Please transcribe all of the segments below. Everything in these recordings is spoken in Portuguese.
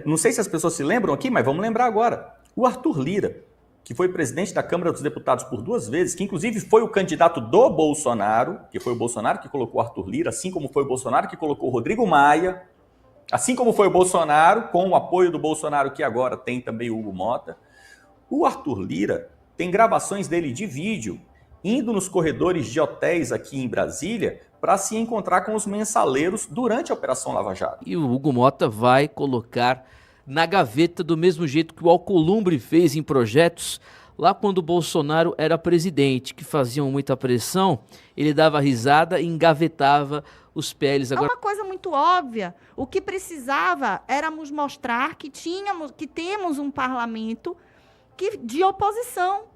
Não sei se as pessoas se lembram aqui, mas vamos lembrar agora. O Arthur Lira, que foi presidente da Câmara dos Deputados por 2 vezes, que inclusive foi o candidato do Bolsonaro, que foi o Bolsonaro que colocou o Arthur Lira, assim como foi o Bolsonaro que colocou o Rodrigo Maia, assim como foi o Bolsonaro, com o apoio do Bolsonaro que agora tem também o Hugo Mota. O Arthur Lira tem gravações dele de vídeo indo nos corredores de hotéis aqui em Brasília para se encontrar com os mensaleiros durante a Operação Lava Jato. E o Hugo Mota vai colocar na gaveta do mesmo jeito que o Alcolumbre fez em projetos lá quando o Bolsonaro era presidente, que faziam muita pressão, ele dava risada e engavetava os PLs. Agora... É uma coisa muito óbvia. O que precisava éramos mostrar que temos um parlamento de oposição.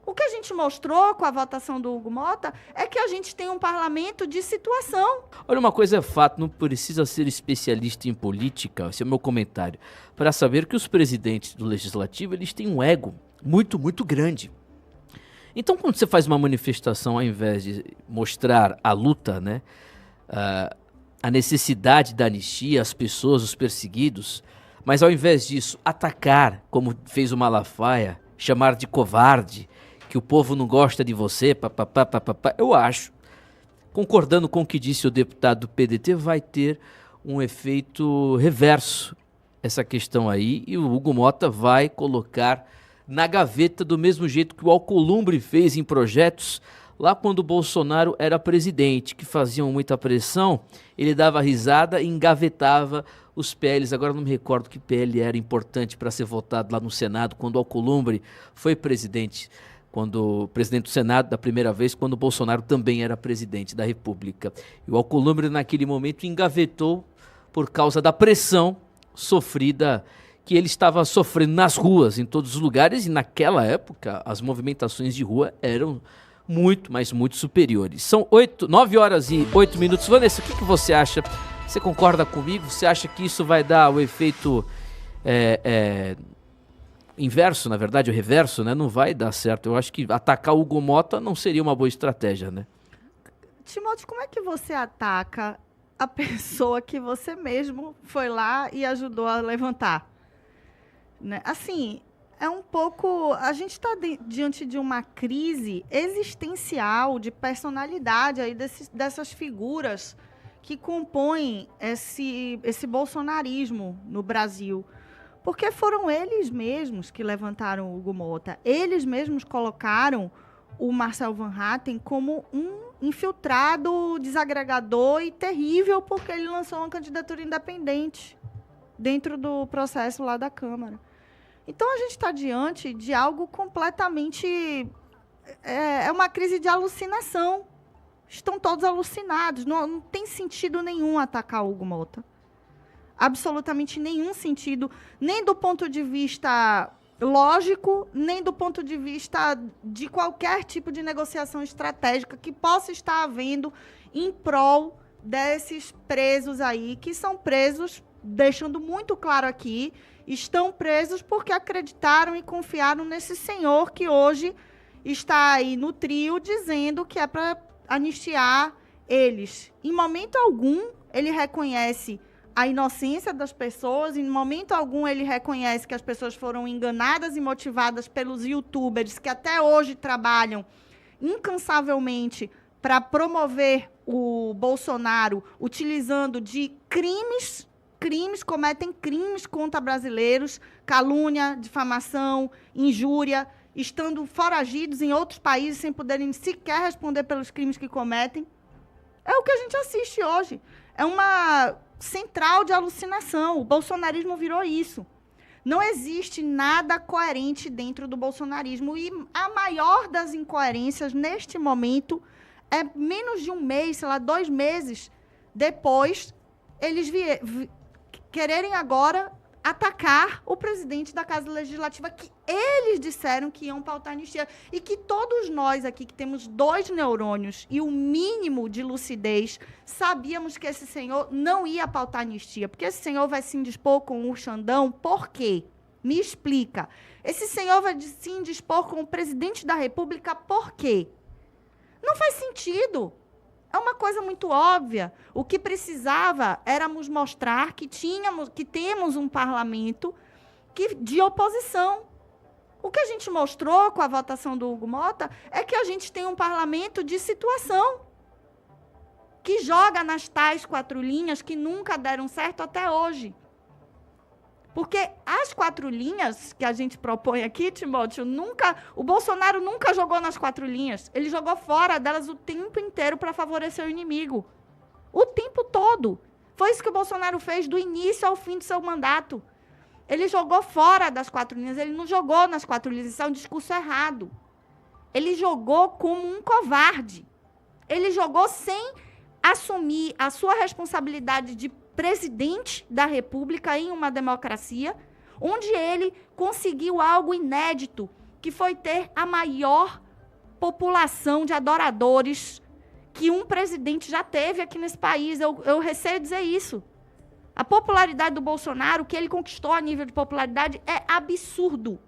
O que a gente mostrou com a votação do Hugo Mota é que a gente tem um parlamento de situação. Olha, uma coisa é fato, não precisa ser especialista em política, esse é o meu comentário, para saber que os presidentes do Legislativo, eles têm um ego muito, muito grande. Então, quando você faz uma manifestação, ao invés de mostrar a luta, né, a necessidade da anistia, as pessoas, os perseguidos, mas ao invés disso, atacar, como fez o Malafaia, chamar de covarde, que o povo não gosta de você, eu acho, concordando com o que disse o deputado do PDT, vai ter um efeito reverso essa questão aí, e o Hugo Mota vai colocar na gaveta do mesmo jeito que o Alcolumbre fez em projetos lá quando o Bolsonaro era presidente, que faziam muita pressão, ele dava risada e engavetava os PLs. Agora não me recordo que PL era importante para ser votado lá no Senado quando o Alcolumbre foi presidente. Quando o presidente do Senado, da primeira vez, quando o Bolsonaro também era presidente da República. E o Alcolumbre, naquele momento, engavetou por causa da pressão sofrida, que ele estava sofrendo nas ruas, em todos os lugares, e naquela época as movimentações de rua eram muito, mas muito superiores. São 9 horas e 8 minutos. Vanessa, o que você acha? Você concorda comigo? Você acha que isso vai dar o efeito... inverso, na verdade, o reverso, né? Não vai dar certo. Eu acho que atacar o Hugo Mota não seria uma boa estratégia, né? Timóteo, como é que você ataca a pessoa que você mesmo foi lá e ajudou a levantar? Né? Assim, é um pouco... A gente está diante de uma crise existencial, de personalidade aí dessas figuras que compõem esse bolsonarismo no Brasil. Porque foram eles mesmos que levantaram o Hugo Mota. Eles mesmos colocaram o Marcel Van Hatten como um infiltrado, desagregador e terrível, porque ele lançou uma candidatura independente dentro do processo lá da Câmara. Então, a gente está diante de algo completamente... É uma crise de alucinação. Estão todos alucinados. Não tem sentido nenhum atacar o Hugo Mota. Absolutamente nenhum sentido, nem do ponto de vista lógico, nem do ponto de vista de qualquer tipo de negociação estratégica que possa estar havendo em prol desses presos aí, que são presos, deixando muito claro aqui, estão presos porque acreditaram e confiaram nesse senhor que hoje está aí no trio dizendo que é para anistiar eles. Em momento algum, ele reconhece a inocência das pessoas, em momento algum ele reconhece que as pessoas foram enganadas e motivadas pelos youtubers que até hoje trabalham incansavelmente para promover o Bolsonaro, utilizando de cometem crimes contra brasileiros, calúnia, difamação, injúria, estando foragidos em outros países sem poderem sequer responder pelos crimes que cometem. É o que a gente assiste hoje. É uma central de alucinação. O bolsonarismo virou isso. Não existe nada coerente dentro do bolsonarismo. E a maior das incoerências, neste momento, é menos de um mês, sei lá, 2 meses depois, eles quererem agora atacar o presidente da Casa Legislativa, que eles disseram que iam pautar anistia. E que todos nós aqui, que temos 2 neurônios e o mínimo de lucidez, sabíamos que esse senhor não ia pautar anistia. Porque esse senhor vai se indispor com o Xandão, por quê? Me explica. Esse senhor vai se indispor com o presidente da República, por quê? Não faz sentido. É uma coisa muito óbvia. O que precisava éramos mostrar que temos um parlamento de oposição. O que a gente mostrou com a votação do Hugo Mota é que a gente tem um parlamento de situação, que joga nas tais 4 linhas que nunca deram certo até hoje. Porque as 4 linhas que a gente propõe aqui, Timóteo, o Bolsonaro nunca jogou nas 4 linhas. Ele jogou fora delas o tempo inteiro para favorecer o inimigo. O tempo todo. Foi isso que o Bolsonaro fez do início ao fim do seu mandato. Ele jogou fora das 4 linhas, ele não jogou nas 4 linhas. Isso é um discurso errado. Ele jogou como um covarde. Ele jogou sem assumir a sua responsabilidade de presidente da República em uma democracia, onde ele conseguiu algo inédito, que foi ter a maior população de adoradores que um presidente já teve aqui nesse país. Eu receio dizer isso. A popularidade do Bolsonaro, o que ele conquistou a nível de popularidade, é absurdo.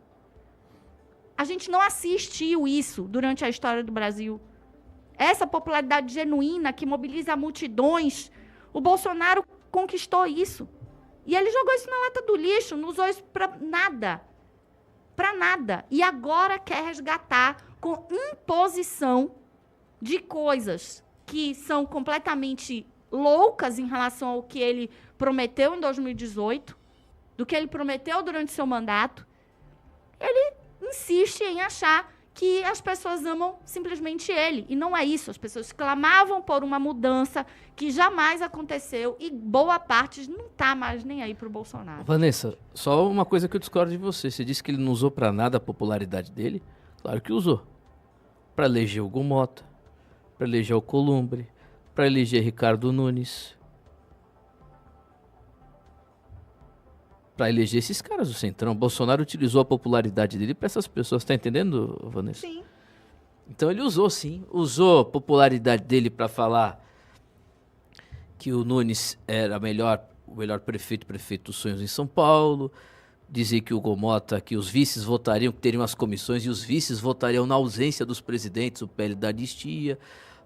A gente não assistiu isso durante a história do Brasil. Essa popularidade genuína que mobiliza multidões, o Bolsonaro conquistou isso. E ele jogou isso na lata do lixo, não usou isso para nada. Para nada. E agora quer resgatar com imposição de coisas que são completamente loucas em relação ao que ele prometeu em 2018, do que ele prometeu durante seu mandato. Ele insiste em achar que as pessoas amam simplesmente ele. E não é isso. As pessoas clamavam por uma mudança que jamais aconteceu e boa parte não está mais nem aí para o Bolsonaro. Vanessa, só uma coisa que eu discordo de você. Você disse que ele não usou para nada a popularidade dele. Claro que usou. Para eleger o Hugo Mota, para eleger o Alcolumbre, para eleger Ricardo Nunes, para eleger esses caras do Centrão. Bolsonaro utilizou a popularidade dele para essas pessoas. Tá entendendo, Vanessa? Sim. Então ele usou, sim. Usou a popularidade dele para falar que o Nunes era o melhor prefeito dos sonhos em São Paulo. Dizer que o Hugo Mota, que os vices votariam, que teriam as comissões, e os vices votariam na ausência dos presidentes, o PL da anistia,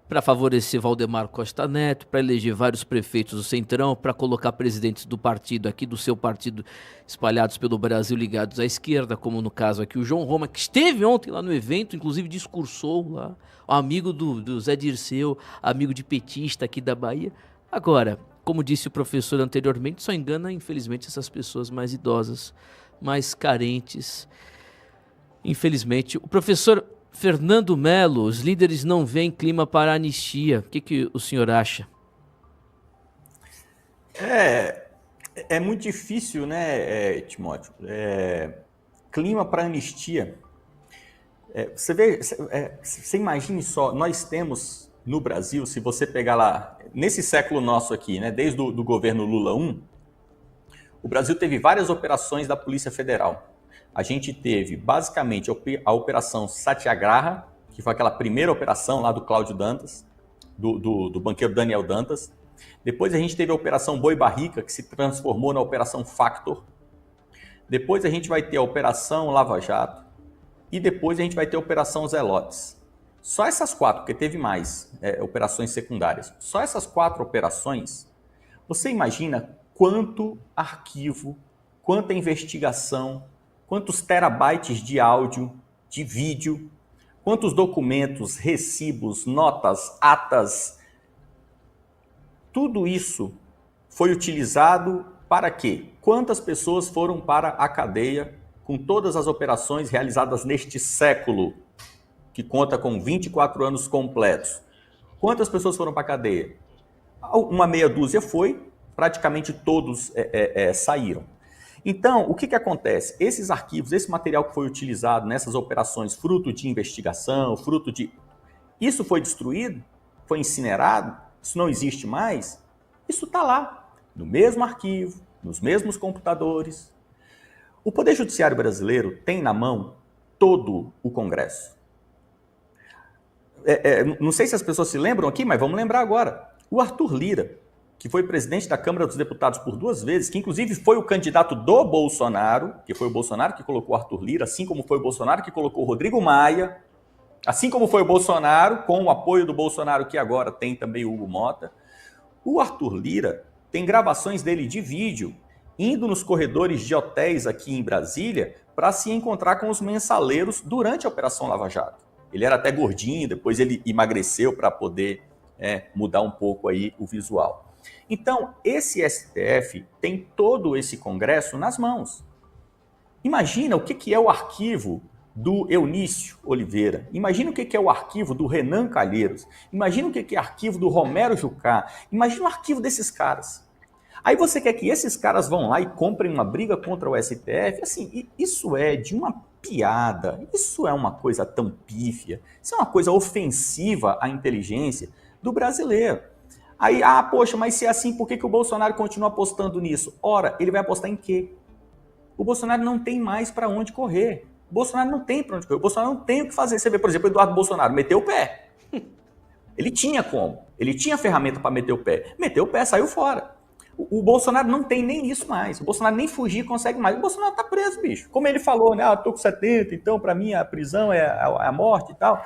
para favorecer Valdemar Costa Neto, para eleger vários prefeitos do Centrão, para colocar presidentes do partido aqui, do seu partido, espalhados pelo Brasil, ligados à esquerda, como no caso aqui o João Roma, que esteve ontem lá no evento, inclusive discursou lá, amigo do Zé Dirceu, amigo de petista aqui da Bahia. Agora, como disse o professor anteriormente, só engana, infelizmente, essas pessoas mais idosas, mais carentes. Infelizmente. O professor Fernando Melo, os líderes não veem clima para a anistia. O que o senhor acha? É muito difícil, né, Timóteo? Clima para anistia. Você imagine só, nós temos no Brasil, se você pegar lá, nesse século nosso aqui, né, desde o governo Lula I, o Brasil teve várias operações da Polícia Federal. A gente teve, basicamente, a Operação Satyagraha, que foi aquela primeira operação lá do Cláudio Dantas, do banqueiro Daniel Dantas. Depois a gente teve a Operação Boi Barrica, que se transformou na Operação Factor. Depois a gente vai ter a Operação Lava Jato. E depois a gente vai ter a Operação Zelotes. Só essas 4, porque teve mais operações secundárias. Só essas 4 operações, você imagina quanto arquivo, quanta investigação, quantos terabytes de áudio, de vídeo, quantos documentos, recibos, notas, atas. Tudo isso foi utilizado para quê? Quantas pessoas foram para a cadeia com todas as operações realizadas neste século, que conta com 24 anos completos? Quantas pessoas foram para a cadeia? Uma meia dúzia foi, praticamente todos saíram. Então, o que acontece? Esses arquivos, esse material que foi utilizado nessas operações, fruto de investigação, isso foi destruído? Foi incinerado? Isso não existe mais? Isso está lá, no mesmo arquivo, nos mesmos computadores. O Poder Judiciário brasileiro tem na mão todo o Congresso. Não sei se as pessoas se lembram aqui, mas vamos lembrar agora. O Arthur Lira, que foi presidente da Câmara dos Deputados por 2 vezes, que inclusive foi o candidato do Bolsonaro, que foi o Bolsonaro que colocou o Arthur Lira, assim como foi o Bolsonaro que colocou o Rodrigo Maia, Assim como foi o Bolsonaro, com o apoio do Bolsonaro, que agora tem também o Hugo Mota, o Arthur Lira tem gravações dele de vídeo, indo nos corredores de hotéis aqui em Brasília para se encontrar com os mensaleiros durante a Operação Lava Jato. Ele era até gordinho, depois ele emagreceu para poder mudar um pouco aí o visual. Então, esse STF tem todo esse Congresso nas mãos. Imagina o que é o arquivo do Eunício Oliveira. Imagina o que é o arquivo do Renan Calheiros. Imagina o que é o arquivo do Romero Jucá. Imagina o arquivo desses caras. Aí você quer que esses caras vão lá e comprem uma briga contra o STF? Assim, isso é de uma piada, isso é uma coisa tão pífia, isso é uma coisa ofensiva à inteligência do brasileiro. Aí, poxa, mas se é assim, por que o Bolsonaro continua apostando nisso? Ora, ele vai apostar em quê? O Bolsonaro não tem mais para onde correr. O Bolsonaro não tem para onde correr. O Bolsonaro não tem o que fazer. Você vê, por exemplo, o Eduardo Bolsonaro meteu o pé. Ele tinha como. Ele tinha ferramenta para meter o pé. Meteu o pé, saiu fora. O Bolsonaro não tem nem isso mais. O Bolsonaro nem fugir consegue mais. O Bolsonaro tá preso, bicho. Como ele falou, né? Tô com 70, então para mim a prisão é a morte e tal.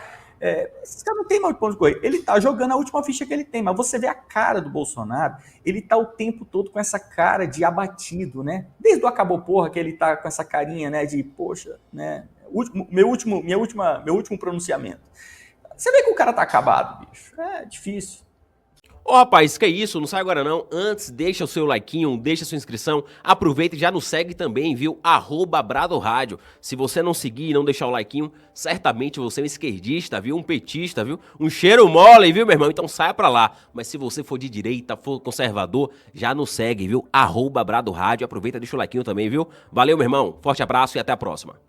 Esse cara não tem mais ponto de correr. Ele tá jogando a última ficha que ele tem, mas você vê a cara do Bolsonaro, ele tá o tempo todo com essa cara de abatido, né? Desde o acabou porra que ele tá com essa carinha, né, de poxa, né, meu último pronunciamento. Você vê que o cara tá acabado, bicho. É difícil. Ô rapaz, que isso, não sai agora não. Antes, deixa o seu likeinho, deixa a sua inscrição. Aproveita e já nos segue também, viu? @BradoRádio. Se você não seguir e não deixar o likeinho, certamente você é um esquerdista, viu? Um petista, viu? Um cheiro mole, viu, meu irmão? Então saia pra lá. Mas se você for de direita, for conservador, já nos segue, viu? @BradoRádio. Aproveita e deixa o likeinho também, viu? Valeu, meu irmão. Forte abraço e até a próxima.